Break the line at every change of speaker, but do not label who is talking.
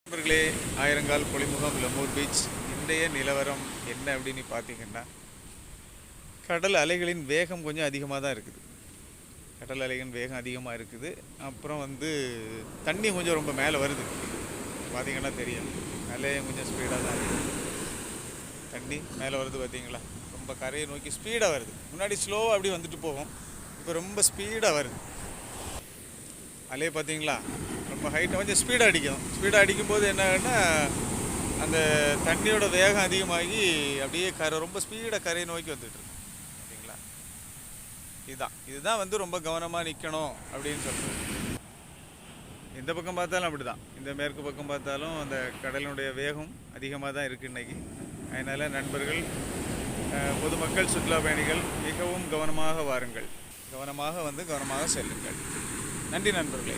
நண்பர்களே, ஆயிரங்கால் பொலிமுகம் lemur beach இன்றைய நிலவரம் என்ன அப்படின்னு பார்த்தீங்கன்னா, கடல் அலைகளின் வேகம் கொஞ்சம் அதிகமாக தான் இருக்குது. கடல் அலைகளின் வேகம் அதிகமாக இருக்குது. அப்புறம் தண்ணி கொஞ்சம் ரொம்ப மேலே வருது. பார்த்தீங்கன்னா தெரியும். அலையும் கொஞ்சம் ஸ்பீடாக தான் இருக்குது. தண்ணி மேலே வருது பார்த்தீங்களா? ரொம்ப கரையை நோக்கி ஸ்பீடாக வருது. முன்னாடி ஸ்லோவாக அப்படி வந்துட்டு போகும். இப்போ ரொம்ப ஸ்பீடாக வருது. அலையை பார்த்தீங்களா? ரொம்ப ஹைட்டாக கொஞ்சம் ஸ்பீடாக அடிக்கும். ஸ்பீடாக அடிக்கும்போது என்ன ஆகுன்னா, அந்த தண்ணியோட வேகம் அதிகமாகி அப்படியே ரொம்ப ஸ்பீடாக கரையை நோக்கி வந்துட்டு இருக்கு. சரிங்களா? இதுதான் ரொம்ப கவனமாக நிற்கணும் அப்படின்னு சொல்கிறது. எந்த பக்கம் பார்த்தாலும் அப்படி தான். இந்த மேற்கு பக்கம் பார்த்தாலும் அந்த கடலினுடைய வேகம் அதிகமாக தான் இருக்குது இன்றைக்கி. அதனால் நண்பர்கள், பொதுமக்கள், சுற்றுலா பயணிகள் மிகவும் கவனமாக வாருங்கள். கவனமாக செல்லுங்கள். நன்றி நண்பர்களே.